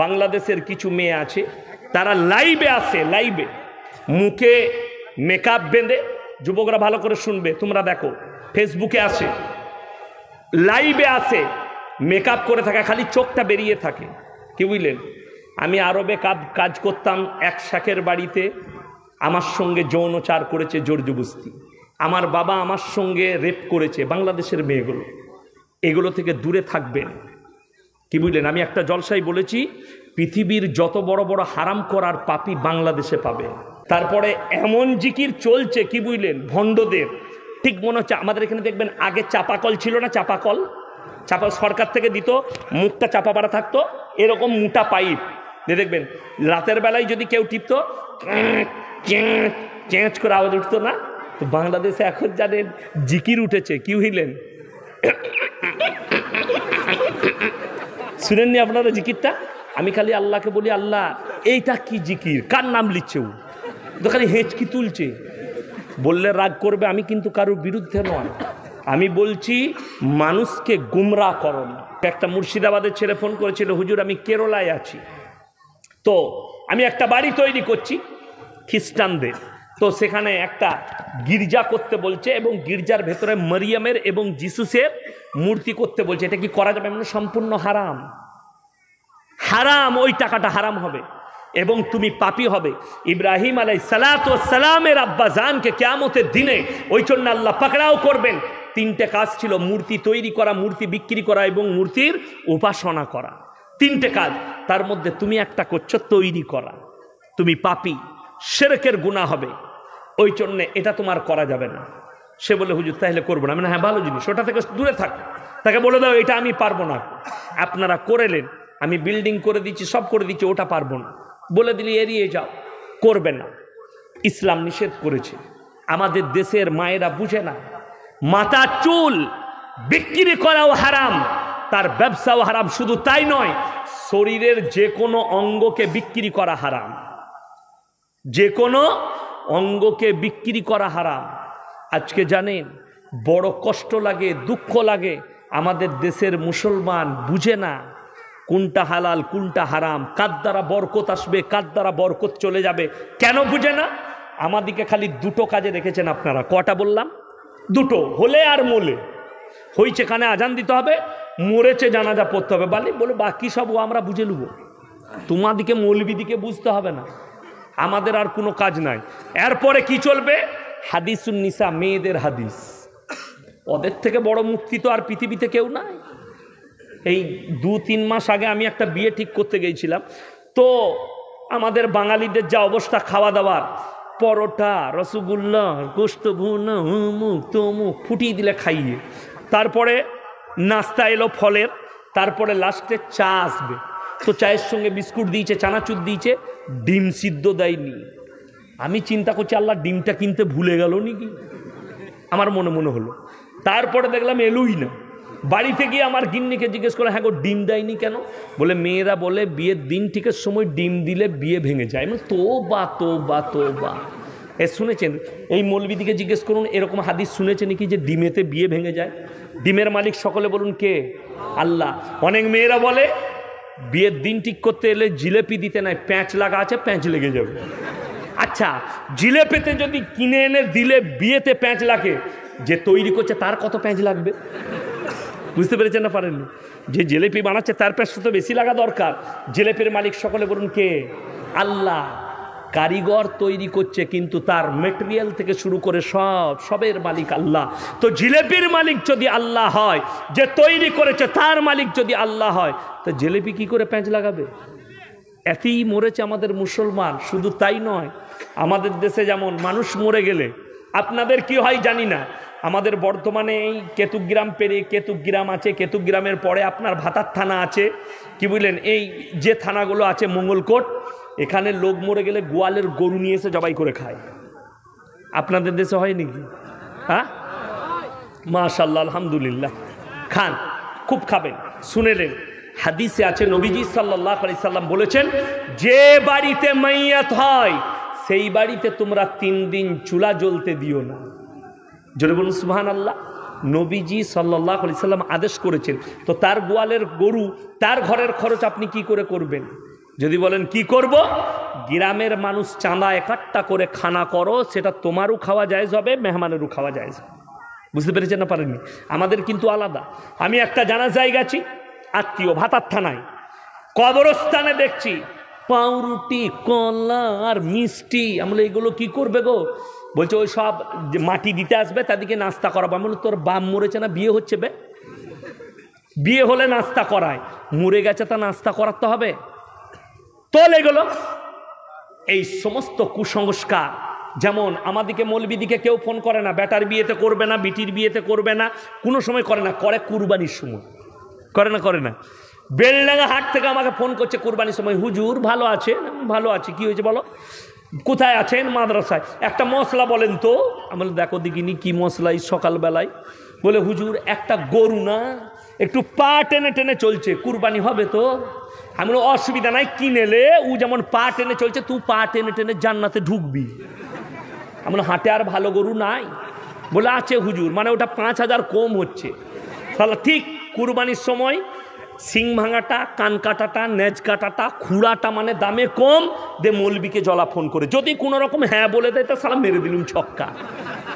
বাংলাদেশের কিছু মেয়ে আছে, তারা লাইভে আসে, লাইভে মুখে মেকআপ বেঁধে, যুবকরা ভালো করে শুনবে, তোমরা দেখো, ফেসবুকে আসে, লাইভে আসে, মেকআপ করে থাকে, খালি চোখটা বেরিয়ে থাকে। কি বুঝলেন? আমি আরবে কাজ করতাম, এক শাকের বাড়িতে আমার সঙ্গে যৌনচার করেছে, জোর জবরদস্তি। আমার বাবা আমার সঙ্গে রেপ করেছে। বাংলাদেশের মেয়েগুলো, এগুলো থেকে দূরে থাকবেন। কি বুঝলেন? আমি একটা জলসায় বলেছি, পৃথিবীর যত বড় বড় হারাম করার পাপী বাংলাদেশে পাবে। তারপরে এমন জিকির চলছে, কি বুঝলেন, ভণ্ডদের, ঠিক মনে হচ্ছে আমাদের এখানে দেখবেন আগে চাপাকল ছিল না, চাপাকল, চাপা সরকার থেকে দিত, মুখটা চাপা পাড়া থাকতো, এরকম মোটা পাইপ দিয়ে দেখবেন রাতের বেলায় যদি কেউ টিপতো, চেঁচ করে আওয়াজ উঠতো না। তো বাংলাদেশে এখন জানেন জিকির উঠেছে, কি বুঝলেন? শুনেননি আপনারা জিকিরটা? আমি খালি আল্লাহকে বলি, আল্লাহ এইটা কি জিকির, কার নাম লিখছে? ও তো খালি হেঁচকি তুলছে। বললে রাগ করবে, আমি কিন্তু কারোর বিরুদ্ধে নয়, আমি বলছি মানুষকে গুমরাহ করো না। একটা মুর্শিদাবাদের ছেলে ফোন করেছিল, হুজুর আমি কেরলায় আছি, তো আমি একটা বাড়ি তৈরি করছি খ্রিস্টানদের, তো সেখানে একটা গির্জা করতে বলছে এবং গির্জার ভেতরে মরিয়মের এবং যিশুসের মূর্তি করতে বলছে। এটা কি করা যাবে? মানে সম্পূর্ণ হারাম, হারাম, ওই টাকাটা হারাম হবে এবং তুমি পাপী হবে। ইব্রাহিম আলাইহিসসালামের আব্বা জানকে কিয়ামতের দিনে ওই জন্য আল্লাহ পাকড়াও করবেন। তিনটে কাজ ছিল, মূর্তি তৈরি করা, মূর্তি বিক্রি করা এবং মূর্তির উপাসনা করা। তিনটে কাজ, তার মধ্যে তুমি একটা করছো তৈরি করা, তুমি পাপী, শিরকের গুনাহ হবে, ওই জন্যে এটা তোমার করা যাবে না। সে বলে হুজুর তাহলে করবো না। আমি, হ্যাঁ ভালো জিনিস, ওটা থেকে দূরে থাক। তাকে বলে দাও এটা আমি পারবো না, আপনারা করেলেন, আমি বিল্ডিং করে দিচ্ছি, সব করে দিচ্ছি, ওটা পারবো না, বলে দিলি এড়িয়ে যাও, করবে না। ইসলাম নিষেধ করেছে। আমাদের দেশের মায়েরা বুঝে না, মাথা চুল বিক্রি করাও হারাম, তার ব্যবসাও হারাম। শুধু তাই নয়, শরীরের যে কোনো অঙ্গকে বিক্রি করা হারাম, যে কোনো অঙ্গকে বিক্রি করা হারাম। আজকে জানেন বড় কষ্ট লাগে, দুঃখ লাগে, আমাদের দেশের মুসলমান বুঝে না কোনটা হালাল কোনটা হারাম, কার দ্বারা বরকত আসবে কার দ্বারা বরকত চলে যাবে। কেন বুঝে না? আমাদিকে খালি দুটো কাজে রেখেছেন আপনারা। কটা বললাম? দুটো, হলে আর মোলে। হয়েছে কানে আজান দিতে হবে, মরেছে জানাজা পড়তে হবে, বলে বাকি সব ও আমরা বুঝে নেব, তোমাদিকে মৌলবিদিকে বুঝতে হবে না, আমাদের আর কোনো কাজ নাই। এরপরে কি চলবে? হাদিসুন নিসা, মেয়েদের হাদিস। ওদের থেকে বড় মুক্তি তো আর পৃথিবীতে কেউ নাই। এই 2-3 মাস আগে আমি একটা বিয়ে ঠিক করতে গিয়েছিলাম, তো আমাদের বাঙালিদের যা অবস্থা খাওয়া দাওয়ার, পরোটা, রসগোল্লা, গোস্ত ভুনা, মুখ তমুক ফুটিয়ে দিলে খাইয়ে, তারপরে নাস্তা এলো ফলের, তারপরে লাস্টে চা আসবে, তো চায়ের সঙ্গে বিস্কুট দিয়েছে, চানাচুর দিয়েছে, ডিম সিদ্ধ দেয়নি। আমি চিন্তা করছি আল্লাহ ডিমটা কিনতে ভুলে গেল নাকি, আমার মনে মনে হলো। তারপরে দেখলাম এলোই না। বাড়িতে গিয়ে আমার গিন্নিকে জিজ্ঞেস করে, হ্যাঁ গো ডিম দেয়নি কেন? বলে মেয়েরা বলে বিয়ের দিন ঠিকের সময় ডিম দিলে বিয়ে ভেঙে যায়। মানে তোবা তোবা তোবা। শুনেছেন? এই মৌলবিদিকে জিজ্ঞেস করুন, এরকম হাদিস শুনেছেন কি যে ডিমেতে বিয়ে ভেঙে যায়? ডিমের মালিক সকলে বলুন কে? আল্লাহ। অনেক মেয়েরা বলে বিয়ের দিন ঠিক করতে এলে জিলেপি দিতে নাই, প্যাঁচ লাগা আছে, প্যাঁচ লেগে যাবে। আচ্ছা, জিলেপিতে যদি কিনে এনে দিলে বিয়েতে প্যাঁচ লাগে, যে তৈরি করছে তার কত প্যাঁচ লাগবে? বুঝতে পেরেছেন না পারেননি? যে জিলেপি বানাচ্ছে তার প্যাঁচটা তো বেশি লাগা দরকার। জিলেপির মালিক সকলে বলুন কে? আল্লাহ। কারিগর তৈরি করছে, কিন্তু তার মেটেরিয়াল থেকে শুরু করে সবের মালিক আল্লাহ। তো জিলেপির মালিক যদি আল্লাহ হয়, যে তৈরি করেছে তার মালিক যদি আল্লাহ হয়, তো জিলেপি কি করে প্যাঁচ লাগাবে? এতেই মরেছে আমাদের মুসলমান। শুধু তাই নয়, আমাদের দেশে যেমন মানুষ মরে গেলে আপনাদের কি হয় জানি না, আমাদের বর্তমানে এই কেতুগ্রাম পেরিয়ে কেতুগ্রাম আছে, কেতুগ্রামের পরে আপনার ভাতার থানা আছে, কি বুঝলেন, এই যে থানাগুলো আছে, মঙ্গলকোট, এখানে লোক মরে গেলে গোয়ালের গরু নিয়ে এসে জবাই করে খায়। আপনাদের দেশে হয় নাকি? হ্যাঁ, মাশাআল্লাহ, আলহামদুলিল্লাহ, খান, খুব খাবেন। শুনেলেন হাদিসে আছে, নবীজি সাল্লাল্লাহু আলাইহি সাল্লাম বলেছেন, যে বাড়িতে মাইয়াত হয় সেই বাড়িতে তোমরা 3 দিন চুলা জ্বলতে দিও না। জোরে বলুন সুবহানাল্লাহ। নবীজি সাল্লাল্লাহু আলাইহি সাল্লাম আদেশ করেছেন, তো তার গোয়ালের গরু, তার ঘরের খরচ আপনি কি করে করবেন? যদি বলেন কি করব, গ্রামের মানুষ চাঁদা একাট্টা করে খানা করো, সেটা তোমারও খাওয়া জায়েজ হবে, মেহমানেরও খাওয়া জায়েজ হবে। বুঝতে পেরেছেন না পারেননি? আমাদের কিন্তু আলাদা। আমি একটা জানাজায় গেছি, আত্মীয়, ভাতার থানায়, কবরস্থানে দেখছি পাউরুটি, কলা আর মিষ্টি। আমরা এগুলো কি করবে গো? বলছে ওই সব যে মাটি দিতে আসবে তাদেরকে নাস্তা করাবো। আমি বলি তোর বাপ মরেছে না, বিয়ে হচ্ছে বে? বিয়ে হলে নাস্তা করায়, মরে গেছে তা নাস্তা করাতে হবে? তোল এগুলো। এই সমস্ত কুসংস্কার, যেমন আমাদিকে মৌলবিদিকে কেউ ফোন করে না, বেটার বিয়েতে করবে না, বিটির বিয়েতে করবে না, কোনো সময় করে না, করে কুরবানির সময় করে না, করে না। বেলডাঙ্গা হাট থেকে আমাকে ফোন করছে কুরবানির সময়, হুজুর ভালো আছে? ভালো আছি। কি হয়েছে বলো? কোথায় আছেন? মাদ্রাসায়। একটা মশলা বলেন তো। আমি বলি দেখো দেখিনি কি মশলা এই সকালবেলায়। বলে হুজুর একটা গরু না একটু পা টেনে টেনে চলছে, কুরবানি হবে তো? আমি বলি অসুবিধা নাই, কিনেলে ও যেমন পা টেনে চলছে, তুই পা টেনে টেনে জান্নাতে ঢুকবি। আমি বলি হাটে আর ভালো গরু নাই? বলে আছে হুজুর, মানে ওটা 5,000 কম হচ্ছে। তাহলে ঠিক কুরবানির সময় সিং ভাঙাটা, কান কাটাটা, নেজ কাটাটা, খুঁড়াটা মানে দামে কম দে, মৌলবিকে জলা ফোন করে যদি কোনো রকম হ্যাঁ বলে দেয় তা সালা মেরে দিলুম ছক্কা,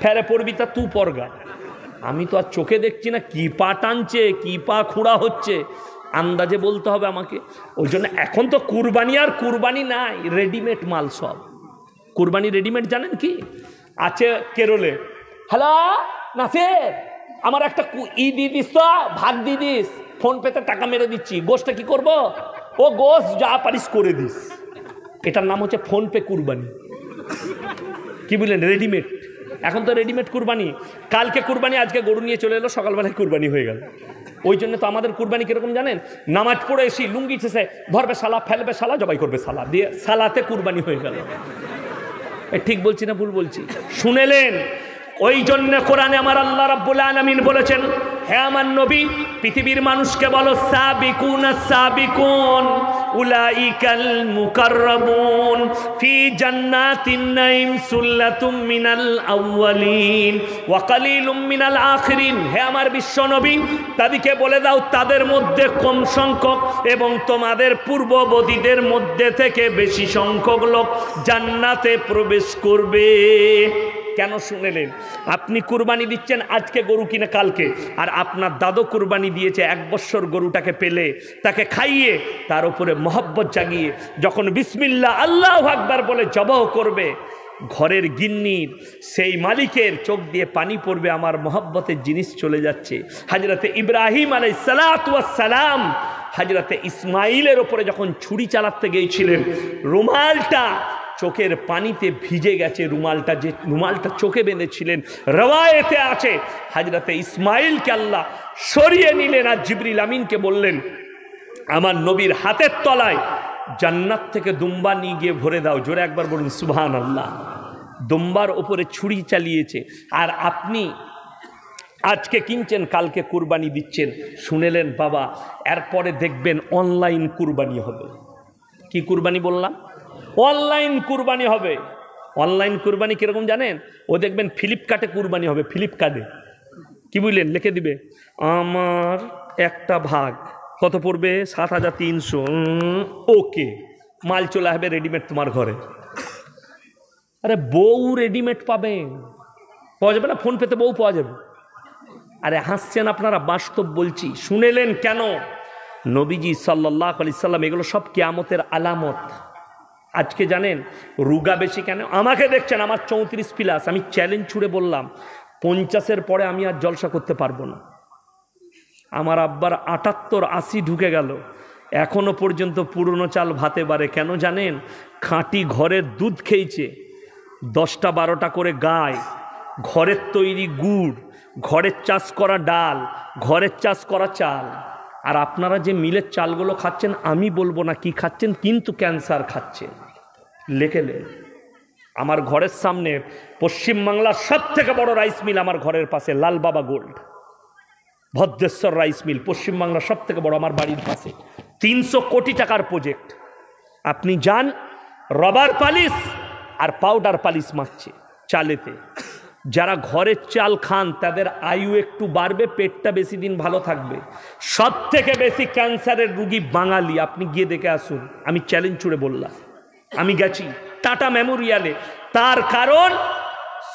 ফেরে পড়বি তা তু পরগা। আমি তো আর চোখে দেখছি না কি পা টানছে, কি পা খুঁড়া হচ্ছে, আন্দাজে বলতে হবে আমাকে। ওই জন্য এখন তো কুরবানি আর কুরবানি নাই, রেডিমেড মাল সব। কুরবানি রেডিমেড জানেন কি আছে? কেরলে, হ্যালো নাসির, আমার একটা দিয়ে দিস তো, ভাগ দিয়ে দিস, ফোন পেতে টাকা মেরে দিচ্ছি, গোশটা কি করব? ও গোশ যা পারিস করে দিস। এটার নাম হচ্ছে ফোন পে কুরবানি। কি বললেন? রেডিমেড। এখন তো রেডিমেড কুরবানি। কালকে কুরবানি, আজকে গরু নিয়ে চলে এলো, সকালবেলায় কুরবানি হয়ে গেল। ওই জন্য তো আমাদের কুরবানি কিরকম জানেন? নামাজ পড়ে এসি লুঙ্গি ছেসে ধরবে সালা, ফেলবে সালা, জবাই করবে সালা, দিয়ে সালাতে কুরবানি হয়ে গেল। ঠিক বলছি না ভুল বলছি? শুনেলেন? ওই জন্য কোরআনে আমার আল্লাহ রাব্বুল আলামিন বলেছেন, হে আমার নবী, পৃথিবীর মানুষকে বলো সাবিকুন সাবিকুন উলাইকাল মুকাররাবুন ফি জান্নাতিন নাঈম সুল্লাতুম মিনাল আউয়ালিন ওয়া কালিলুম মিনাল আখিরিন। হে আমার বিশ্ব নবী, তাদেরকে বলে দাও তাদের মধ্যে কম সংখ্যক এবং তোমাদের পূর্ববর্তীদের মধ্যে থেকে বেশি সংখ্যক লোক জান্নাতে প্রবেশ করবে। কেন শুনেলেন? আপনি কুরবানি দিচ্ছেন আজকে গরু কিনে কালকে, আর আপনার দাদু কুরবানি দিয়েছে 1 বছর গরুটাকে পেলে, তাকে খাইয়ে, তার উপরে মহব্বত জাগিয়ে যখন বিসমিল্লাহ আল্লাহু আকবার বলে জবাহ করবে, ঘরের গিন্নির সেই মালিকের চোখ দিয়ে পানি পড়বে, আমার মহব্বতের জিনিস চলে যাচ্ছে। হযরতে ইব্রাহিম আলাইহিস সালাতু ওয়াস সালাম হযরতে ইসমাইলের ওপরে যখন ছুরি চালাতে গিয়েছিলেন, রুমালটা চোখের পানিতে ভিজে গেছে। রুমালটা, যে রুমালটা চোখে বেঁধেছিলেন, রওয়ায়েতে আছে হযরতে ইসমাইলকে আল্লাহ সরিয়ে নিলেন আর জিবরিল আমিনকে বললেন, আমার নবীর হাতের তলায় জান্নাত থেকে দুম্বা নিয়ে গিয়ে ভরে দাও। জোরে একবার বলুন সুবহানাল্লাহ। দুম্বার ওপরে ছুরি চালিয়েছে, আর আপনি আজকে কিনছেন, কালকে কুরবানি দিচ্ছেন। শুনেলেন বাবা? এরপরে দেখবেন অনলাইন কুরবানি হবে। কি কুরবানি বললাম? অনলাইন কুরবানি হবে। অনলাইন কুরবানি কিরকম জানেন? ও দেখবেন ফ্লিপকার্টে কুরবানি হবে। ফ্লিপকার্টে কি বুঝলেন? লিখে দিবে আমার একটা ভাগ, কত পড়বে? 7,300। ওকে, মাল চলে আসবে রেডিমেড তোমার ঘরে। আরে বউ রেডিমেড পাবেন, পাওয়া যাবে না? ফোন পেতে বউ পাওয়া যাবে। আরে হাসছেন আপনারা, বাস্তব বলছি। শুনেলেন কেন? নবীজি সাল্লাল্লাহু আলাইহি সাল্লাম এগুলো সব কিয়ামতের আলামত। আজকে জানেন রুগা বেশি কেন? আমাকে দেখছেন আমার 34+, আমি চ্যালেঞ্জ ছুড়ে বললাম 50-এর পরে আমি আর জলসা করতে পারবো না। আমার আব্বার 78-80 ঢুকে গেল, এখনো পর্যন্ত পুরনো চাল ভাতে বারে। কেন জানেন? খাঁটি ঘরের দুধ খেয়েছে, 10টা-12টা করে গায়, ঘরের তৈরি গুড়, ঘরের চাষ করা ডাল, ঘরের চাষ করা চাল। আর আপনারা যে মিলের চালগুলো খাচ্ছেন, আমি বলবো না কি খাচ্ছেন, কিন্তু ক্যান্সার খাচ্ছেন। লেখেলে আমার ঘরের সামনে পশ্চিমবাংলার সবথেকে বড় রাইস মিল আমার ঘরের পাশে, লাল বাবা গোল্ড, ভদ্রেশ্বর রাইস মিল, পশ্চিমবাংলার সবথেকে বড়, আমার বাড়ির পাশে। 300 কোটি টাকার প্রজেক্ট। আপনি যান, রবার পালিশ আর পাউডার পালিশ মারছে চালেতে। যারা ঘরের চাল খান তাদের আয়ু একটু বাড়বে, পেটটা বেশি দিন ভালো থাকবে। সব থেকে বেশি ক্যান্সারের রুগী বাঙালি, আপনি গিয়ে দেখে আসুন, আমি চ্যালেঞ্জ ছুড়ে বললাম। আমি গেছি টাটা মেমোরিয়ালে, তার কারণ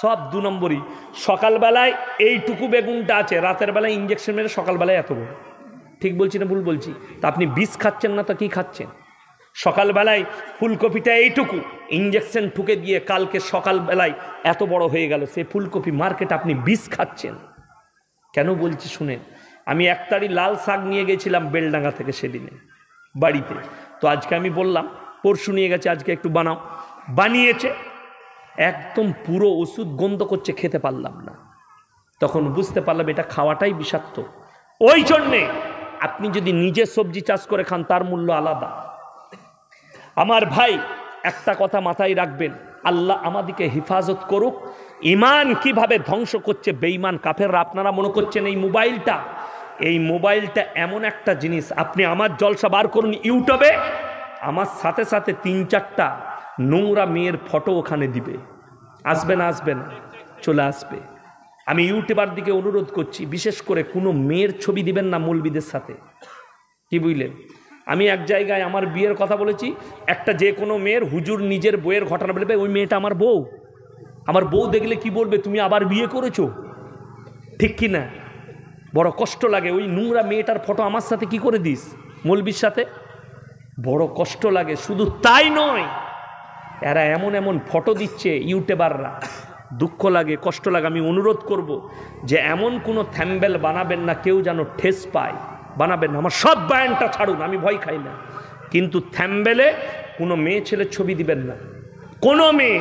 সব 2 নম্বরই। সকালবেলায় এইটুকু বেগুনটা আছে, রাতের বেলায় ইঞ্জেকশন মেরে সকালবেলায় এত বড়। ঠিক বলছি না ভুল বলছি? তা আপনি বিষ খাচ্ছেন না তো কি খাচ্ছেন? সকালবেলায় ফুলকপিটা এইটুকু, ইঞ্জেকশন ঠুকে দিয়ে কালকে সকালবেলায় এত বড় হয়ে গেল, সেই ফুলকপি মার্কেট আপনি বিষ খাচ্ছেন। কেন বলছি শুনেন, আমি 1 তাড়ি লাল শাক নিয়ে গেছিলাম বেলডাঙ্গা থেকে সেদিনে বাড়িতে, তো আজকে আমি বললাম পরশু নিয়ে গেছে, আজকে একটু বানাও, বানিয়েছে, একদম পুরো ওষুধ গন্ধ করছে, খেতে পারলাম না। তখন বুঝতে পারলাম এটা খাওয়াটাই বিষাক্ত। ওই জন্যে আপনি যদি নিজে সবজি চাষ করে খান তার মূল্য আলাদা। আমার ভাই একটা কথা মাথায় রাখবেন, আল্লাহ আমাদেরকে হেফাজত করুক। ইমান কিভাবে ধ্বংস করছে বেঈমান কাফেররা। আপনারা মনে করছেন এই মোবাইলটা এমন একটা জিনিস, আপনি আমার জলসা বার করুন ইউটিউবে, আমার সাথে সাথে 3-4টা নোংরা মেয়ের ফটো ওখানে দিবে। আসবে না? আসবে না? চলে আসবে। আমি ইউটিউবার দিকে অনুরোধ করছি, বিশেষ করে কোনো মেয়ের ছবি দিবেন না মৌলবীদের সাথে। কি বুঝলেন? আমি এক জায়গায় আমার বিয়ের কথা বলেছি, একটা যে কোনো মেয়ের হুজুর নিজের বইয়ের ঘটনা বলবে, ওই মেয়েটা আমার বউ, আমার বউ দেখলে কি বলবে, তুমি আবার বিয়ে করেছো, ঠিক কি না? বড় কষ্ট লাগে, ওই নোংরা মেয়েটার ফটো আমার সাথে কি করে দিস মৌলবীর সাথে, বড় কষ্ট লাগে। শুধু তাই নয়, এরা এমন এমন ফটো দিচ্ছে ইউটিউবাররা, দুঃখ লাগে, কষ্ট লাগে। আমি অনুরোধ করব যে এমন কোনো থ্যাম্বেল বানাবেন না কেউ যেন ঠেস পায়, বানাবেন না। আমার সব বায়ানটা ছাড়ুন, আমি ভয় খাই না, কিন্তু থ্যাম্বেলে কোনো মেয়ে ছেলের ছবি দিবেন না, কোনো মেয়ে।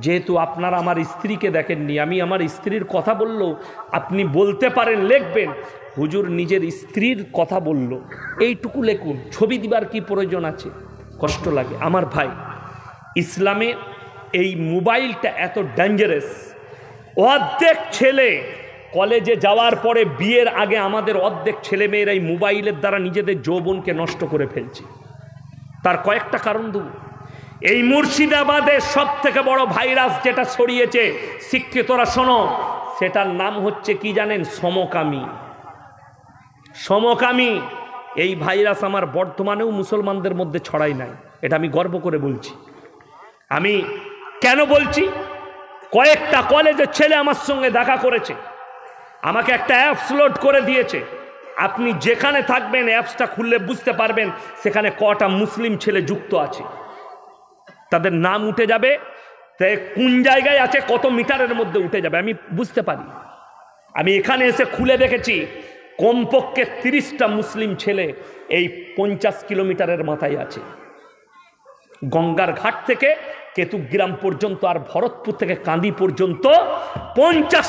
যেহেতু আপনারা আমার স্ত্রীকে দেখেননি, আমি আমার স্ত্রীর কথা বললেও আপনি বলতে পারেন, লিখবেন হুজুর নিজের স্ত্রীর কথা বলল, এইটুকু লেখুন, ছবি দিবার কি প্রয়োজন আছে? কষ্ট লাগে। আমার ভাই, ইসলামে এই মোবাইলটা এত ডেঞ্জারাস। অর্ধেক ছেলে কলেজে যাওয়ার পরে, বিয়ের আগে আমাদের অর্ধেক ছেলেমেয়েরা এই মোবাইলের দ্বারা নিজেদের যৌবনকে নষ্ট করে ফেলছে। তার কয়েকটা কারণ দেব। এই মুর্শিদাবাদের সব থেকে বড় ভাইরাস যেটা ছড়িয়েছে, শিক্ষিতরা শোনো, সেটার নাম হচ্ছে কি জানেন? সমকামী। সমকামী এই ভাইরাস আমার বর্তমানেও মুসলমানদের মধ্যে ছড়াই নাই, এটা আমি গর্ব করে বলছি। আমি কেন বলছি? কয়েকটা কলেজের ছেলে আমার সঙ্গে দেখা করেছে, আমাকে একটা অ্যাপস লোড করে দিয়েছে। আপনি যেখানে থাকবেন অ্যাপসটা খুললে বুঝতে পারবেন সেখানে কটা মুসলিম ছেলে যুক্ত আছে, তাদের নাম উঠে যাবে, কোন জায়গায় আছে, কত মিটারের মধ্যে উঠে যাবে, আমি বুঝতে পারি। আমি এখানে এসে খুলে দেখেছি কমপক্ষে 30টা মুসলিম ছেলে এই 50 কিলোমিটারের মাথায় আছে। গঙ্গার ঘাট থেকে কেতুগ্রাম পর্যন্ত আর ভরতপুর থেকে কান্দি পর্যন্ত 50